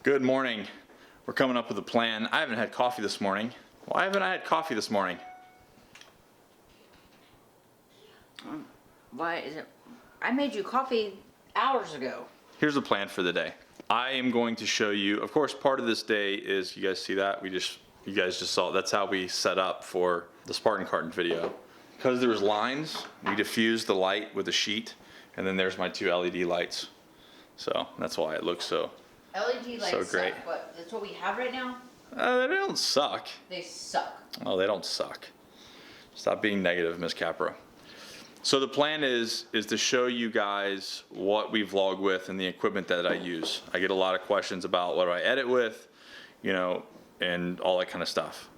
Good morning. We're coming up with a plan. I haven't had coffee this morning. Why haven't I had coffee this morning? Why is it? I made you coffee hours ago. Here's the plan for the day. I am going to show you, of course, part of this day is, you guys see that? You guys just saw, that's how we set up for the Spartan Carton video. Because there was lines, we diffused the light with a sheet, and then there's my two LED lights. So that's why it looks so LED lights so great. suck, but that's what we have right now? They don't suck. They suck. Oh, they don't suck. Stop being negative, Miss Capra. So the plan is to show you guys what we vlog with and the equipment that I use. I get a lot of questions about what do I edit with, you know, and all that kind of stuff.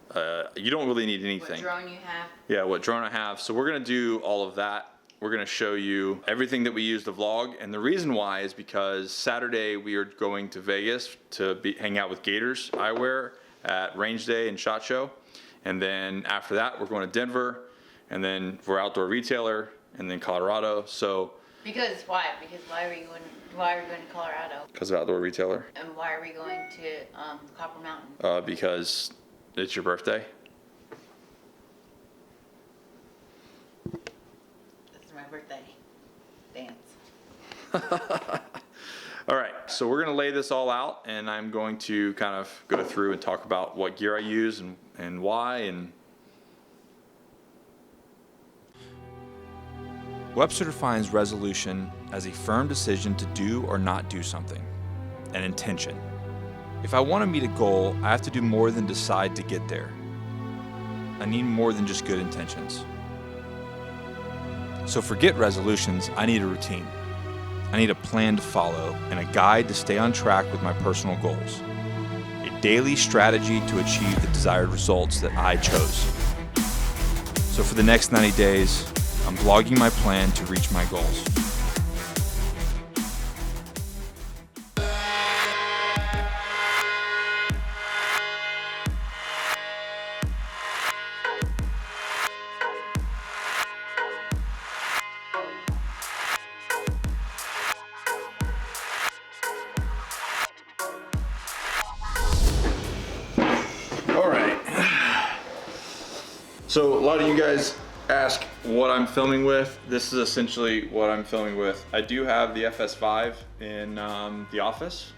You don't really need anything. What drone you have? Yeah, what drone I have. So we're gonna do all of that. We're gonna show you everything that we use to vlog. And the reason why is because Saturday we are going to Vegas to hang out with Gatorz Eyewear at Range Day and SHOT Show. And then after that, we're going to Denver. And then we're Outdoor Retailer, and then Colorado. So Because why? Because why are we going to Colorado? because of Outdoor Retailer. And why are we going to Copper Mountain? Because it's your birthday. This is my birthday dance. All right, so we're gonna lay this all out, and I'm going to kind of go through and talk about what gear I use and why. And Webster defines resolution as a firm decision to do or not do something, an intention. If I want to meet a goal, I have to do more than decide to get there. I need more than just good intentions. So forget resolutions, I need a routine. I need a plan to follow and a guide to stay on track with my personal goals. A daily strategy to achieve the desired results that I chose. So for the next 90 days, I'm vlogging my plan to reach my goals. all right. So a lot of you guys ask what I'm filming with. This is essentially what I'm filming with. I do have the FS5 in the office.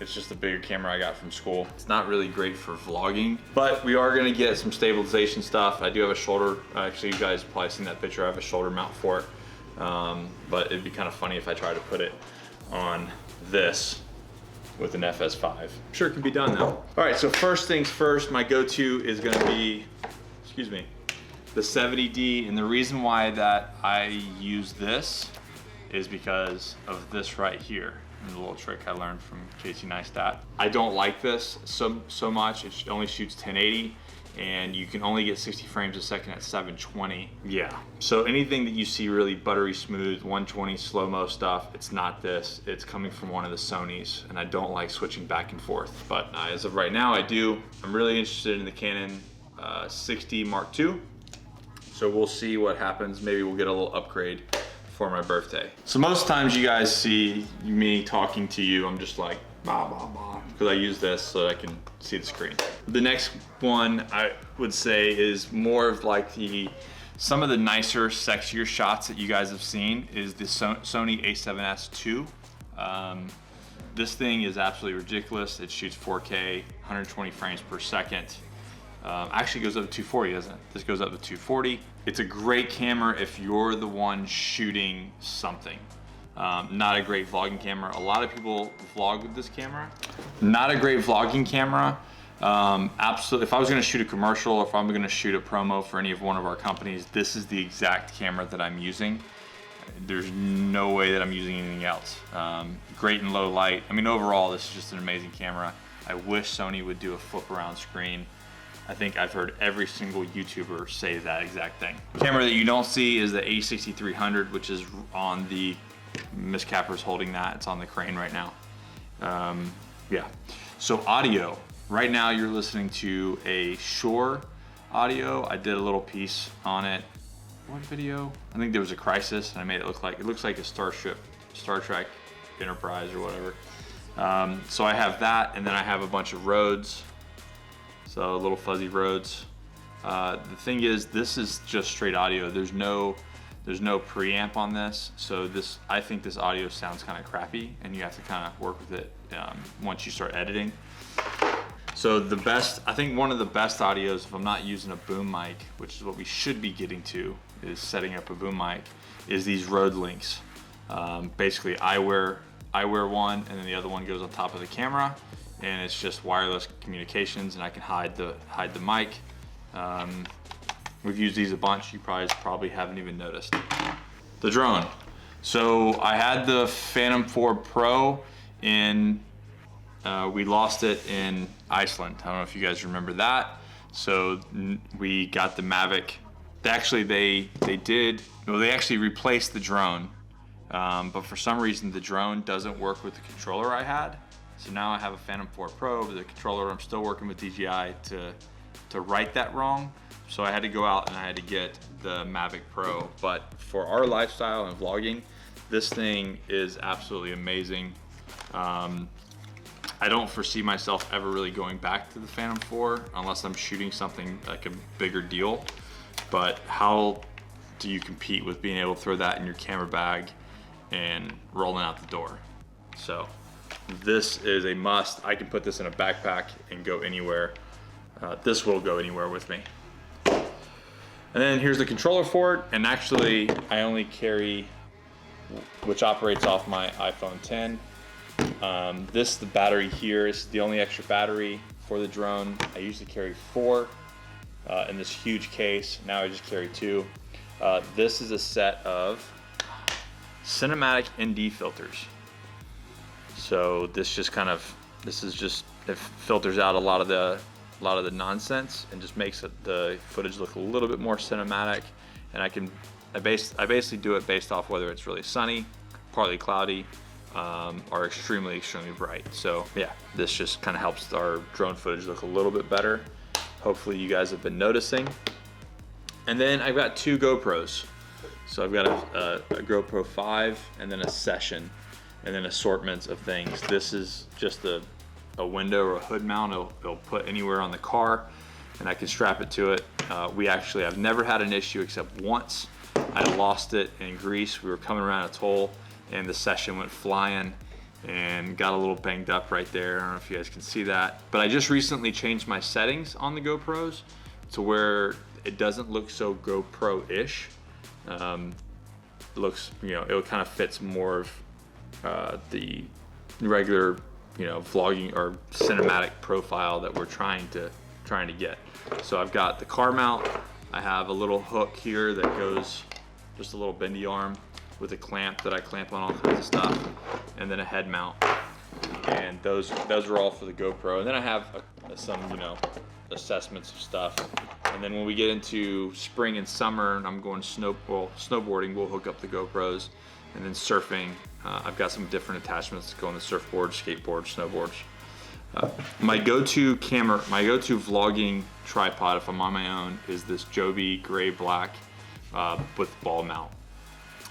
It's just a bigger camera I got from school. It's not really great for vlogging, but we are gonna get some stabilization stuff. I do have a shoulder, actually you guys probably seen that picture, I have a shoulder mount for it. But it'd be kind of funny if I tried to put it on this with an FS5. I'm sure it can be done though. All right, so first things first, my go-to is gonna be, excuse me, the 70D, and the reason why that I use this is because of this right here. And the little trick I learned from Casey Neistat. I don't like this so much. It only shoots 1080, and you can only get 60 frames a second at 720. Yeah. So anything that you see really buttery smooth, 120 slow-mo stuff, it's not this. It's coming from one of the Sonys, and I don't like switching back and forth. But as of right now, I do. I'm really interested in the Canon 60 Mark II. So we'll see what happens. Maybe we'll get a little upgrade for my birthday. So most times you guys see me talking to you, I'm just like, blah, blah, blah, because I use this so that I can see the screen. The next one I would say is more of like some of the nicer, sexier shots that you guys have seen is the Sony a7S II. This thing is absolutely ridiculous. It shoots 4K, 120 frames per second. Actually goes up to 240, doesn't it? This goes up to 240. It's a great camera if you're the one shooting something. Not a great vlogging camera. A lot of people vlog with this camera. Not a great vlogging camera. Absolutely, if I was gonna shoot a commercial, if I'm gonna shoot a promo for any of one of our companies, this is the exact camera that I'm using. There's no way that I'm using anything else. Great in low light. I mean, overall, this is just an amazing camera. I wish Sony would do a flip around screen. I think I've heard every single YouTuber say that exact thing. The camera that you don't see is the A6300, which is on the, Miss Capra's holding that, it's on the crane right now. Yeah, so audio. Right now you're listening to a Shure audio. I did a little piece on it. What video? I think there was a crisis and I made it looks like a starship, Star Trek Enterprise or whatever. So I have that, and then I have a bunch of Rhodes. So little fuzzy Rhodes. The thing is, this is just straight audio. There's no preamp on this, so I think this audio sounds kind of crappy, and you have to kind of work with it once you start editing. So I think one of the best audios, if I'm not using a boom mic, which is what we should be getting to, is setting up a boom mic, is these Rode links. Basically, Eyewear one, and then the other one goes on top of the camera, and it's just wireless communications, and I can hide the mic. We've used these a bunch. You probably haven't even noticed. The drone. So I had the Phantom 4 Pro we lost it in Iceland. I don't know if you guys remember that. So we got the Mavic. They actually replaced the drone, but for some reason the drone doesn't work with the controller I had. So now I have a Phantom 4 Pro, but the controller, I'm still working with DJI to right that wrong. So I had to go out and I had to get the Mavic Pro. But for our lifestyle and vlogging, this thing is absolutely amazing. I don't foresee myself ever really going back to the Phantom 4 unless I'm shooting something like a bigger deal. But how do you compete with being able to throw that in your camera bag and rolling out the door? So this is a must. I can put this in a backpack and go anywhere. This will go anywhere with me. And then here's the controller for it. And actually I only carry, which operates off my iPhone 10. The battery here is the only extra battery for the drone. I usually carry 4 in this huge case. Now I just carry 2. This is a set of cinematic ND filters. So it filters out a lot of the nonsense and just makes the footage look a little bit more cinematic. And I basically do it based off whether it's really sunny, partly cloudy, or extremely bright. So yeah, this just kind of helps our drone footage look a little bit better. Hopefully you guys have been noticing. And then I've got 2 GoPros. So I've got a GoPro 5 and then a Session, and then assortments of things. This is just a window or a hood mount. It'll put anywhere on the car, and I can strap it to it. I've never had an issue except once. I lost it in Greece. We were coming around a toll, and the Session went flying and got a little banged up right there. I don't know if you guys can see that, but I just recently changed my settings on the GoPros to where it doesn't look so GoPro-ish. It looks, it kind of fits more of the regular, vlogging or cinematic profile that we're trying to get. So I've got the car mount. I have a little hook here that goes, just a little bendy arm with a clamp that I clamp on all kinds of stuff, and then a head mount. And those are all for the GoPro. And then I have some, assessments of stuff. And then when we get into spring and summer and I'm going snowboarding, we'll hook up the GoPros. And then surfing, I've got some different attachments that go on the surfboard, skateboard, snowboards. My go-to vlogging tripod, if I'm on my own, is this Joby gray-black with ball mount.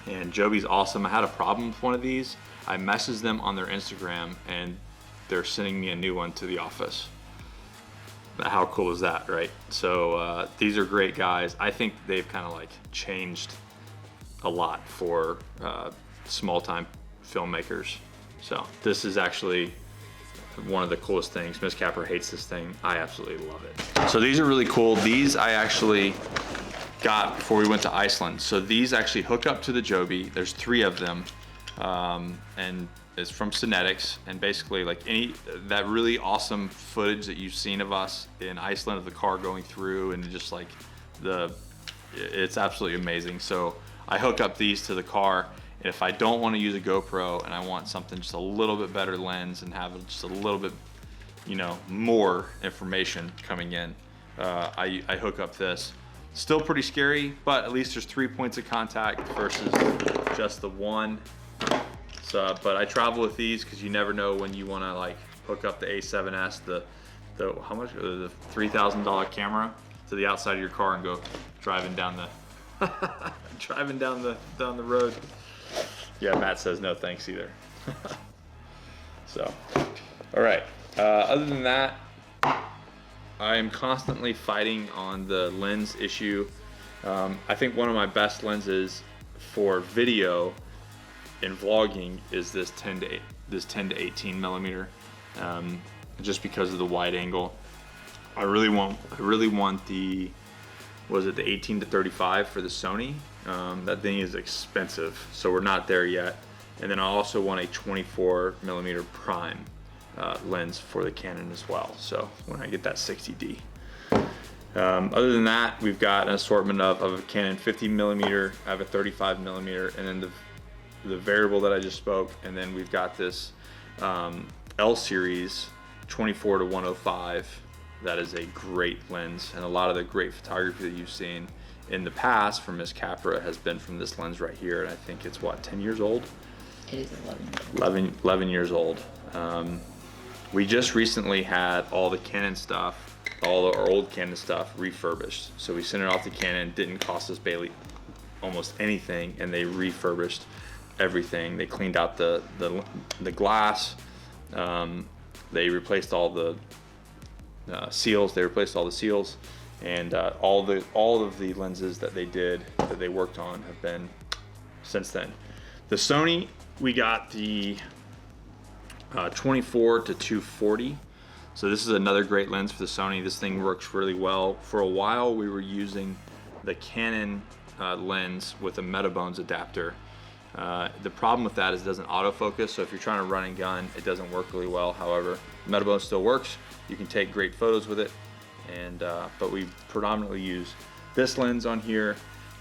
And Joby's awesome. I had a problem with one of these. I messaged them on their Instagram and they're sending me a new one to the office. How cool is that, right? So these are great guys. I think they've kind of changed a lot for small-time filmmakers. So this is actually one of the coolest things. Miss Capper hates this thing. I absolutely love it. So these are really cool. These I actually got before we went to Iceland. So these actually hook up to the Joby. There's 3 of them, and it's from Synetics. And basically, that really awesome footage that you've seen of us in Iceland of the car going through, and just it's absolutely amazing. So I hook up these to the car. And if I don't want to use a GoPro and I want something just a little bit better lens and have just a little bit, more information coming in, I hook up this. Still pretty scary, but at least there's 3 points of contact versus just the one. So, but I travel with these because you never know when you want to hook up the A7S, the $3,000 camera to the outside of your car and go driving down the down the road. Yeah, Matt says no thanks either. So, all right. Other than that, I am constantly fighting on the lens issue. I think one of my best lenses for video and vlogging is this 10 to 18 millimeter, just because of the wide angle. I really want the, was it the 18 to 35 for the Sony? That thing is expensive, so we're not there yet. And then I also want a 24 millimeter prime lens for the Canon as well. So when I get that 60D. Other than that, we've got an assortment of a Canon 50 millimeter, I have a 35 millimeter, and then the variable that I just spoke, and then we've got this L series 24 to 105. That is a great lens, and a lot of the great photography that you've seen in the past from Miss Capra has been from this lens right here, and I think it's what, 10 years old? It is 11. 11 years old. We just recently had all the Canon stuff, all our old Canon stuff refurbished. So we sent it off to Canon, didn't cost us barely almost anything, and they refurbished everything. They cleaned out the glass. They replaced all the seals. They replaced all the seals, and all of the lenses that they worked on have been since then. The Sony, we got the 24 to 240. So this is another great lens for the Sony. This thing works really well. For a while, we were using the Canon lens with a Metabones adapter. The problem with that is it doesn't autofocus, so if you're trying to run and gun, it doesn't work really well. However, Metabones still works. You can take great photos with it, and but we predominantly use this lens on here.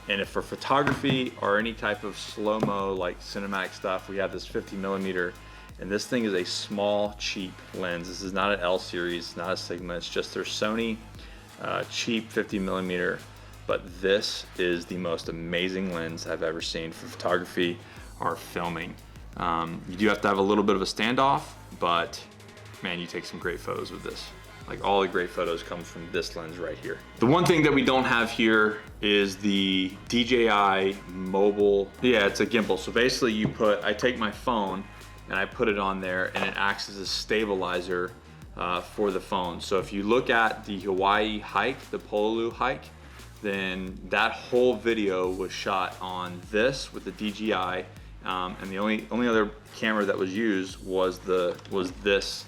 And if for photography or any type of slow-mo like cinematic stuff, we have this 50 millimeter, and this thing is a small, cheap lens. This is not an L series, not a Sigma, it's just their Sony cheap 50 millimeter. But this is the most amazing lens I've ever seen for photography or filming. You do have to have a little bit of a standoff, but man, you take some great photos with this. Like, all the great photos come from this lens right here. The one thing that we don't have here is the DJI mobile. Yeah, it's a gimbal. So basically I take my phone and I put it on there, and it acts as a stabilizer for the phone. So if you look at the Hawaii hike, the Pololu hike, then that whole video was shot on this with the DJI, and the only other camera that was used was this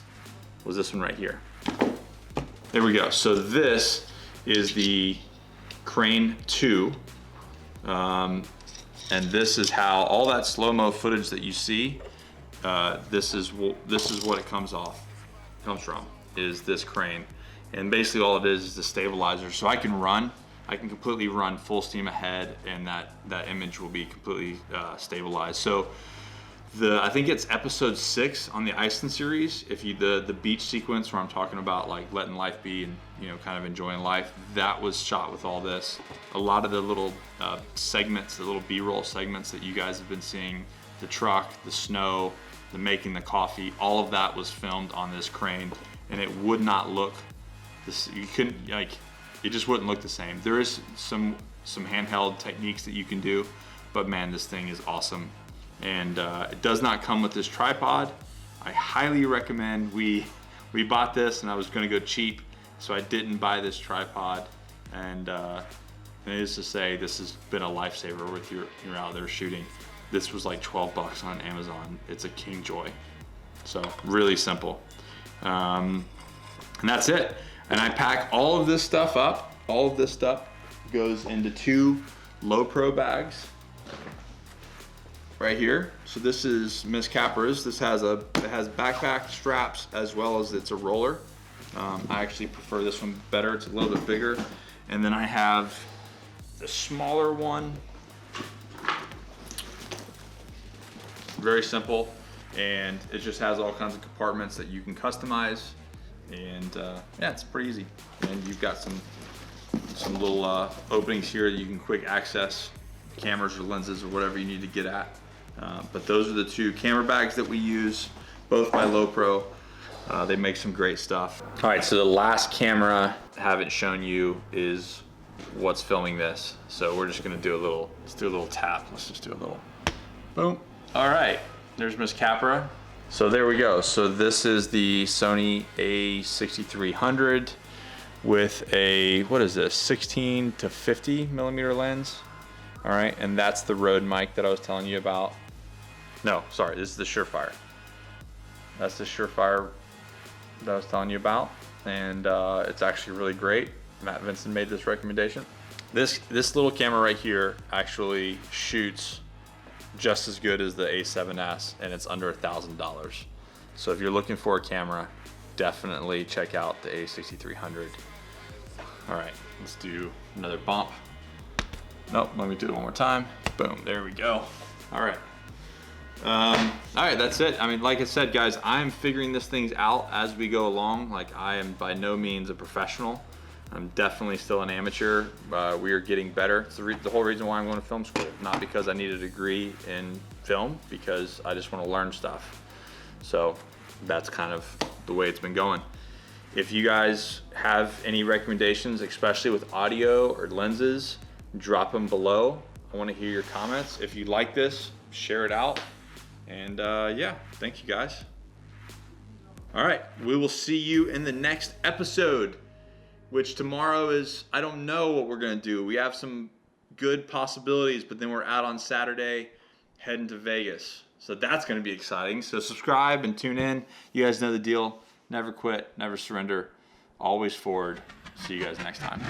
one right here. There we go. So this is the Crane 2, and this is how all that slow-mo footage that you see. This is what it comes from, is this crane, and basically all it is the stabilizer. So I can completely run full steam ahead, and that image will be completely stabilized. So I think it's episode 6 on the Iceland series. If the beach sequence where I'm talking about like letting life be and kind of enjoying life, that was shot with all this. A lot of the little segments, the little B-roll segments that you guys have been seeing, the truck, the snow, the making the coffee, all of that was filmed on this crane, and it would not look this. You couldn't it just wouldn't look the same. There is some handheld techniques that you can do, but man, this thing is awesome. And it does not come with this tripod. I highly recommend, we bought this and I was gonna go cheap, so I didn't buy this tripod. And needless to say, this has been a lifesaver with you're out there shooting. This was like 12 bucks on Amazon. It's a King Joy. So really simple. And that's it. And I pack all of this stuff up. All of this stuff goes into 2 low pro bags right here. So this is Miss Capra's. This has backpack straps as well as it's a roller. I actually prefer this one better. It's a little bit bigger. And then I have the smaller one. Very simple, and it just has all kinds of compartments that you can customize. And yeah, it's pretty easy. And you've got some little openings here that you can quick access cameras or lenses or whatever you need to get at. But those are the 2 camera bags that we use, both by Lowepro. They make some great stuff. All right, so the last camera I haven't shown you is what's filming this. So we're just gonna do let's do a little tap. Let's just do a little boom. All right, there's Miss Capra. So there we go. So this is the Sony a6300 with a, what is this, 16 to 50 millimeter lens. All right, and that's the Rode mic that I was telling you about. No, sorry, this is the Surefire. That's the Surefire that I was telling you about, and it's actually really great. Matt Vincent made this recommendation. This little camera right here actually shoots just as good as the A7S, and it's under $1,000. So if you're looking for a camera, definitely check out the A6300. All right, let's do another bump. Nope, let me do it one more time. Boom, there we go. All right. All right, that's it. I mean, like I said, guys, I'm figuring this things out as we go along. Like, I am by no means a professional. I'm definitely still an amateur. We are getting better. It's the whole reason why I'm going to film school. Not because I need a degree in film, because I just want to learn stuff. So that's kind of the way it's been going. If you guys have any recommendations, especially with audio or lenses, drop them below. I want to hear your comments. If you like this, share it out. And yeah, thank you guys. All right, we will see you in the next episode, which tomorrow is, I don't know what we're gonna do. We have some good possibilities, but then we're out on Saturday heading to Vegas. So that's gonna be exciting. So subscribe and tune in. You guys know the deal. Never quit, never surrender, always forward. See you guys next time.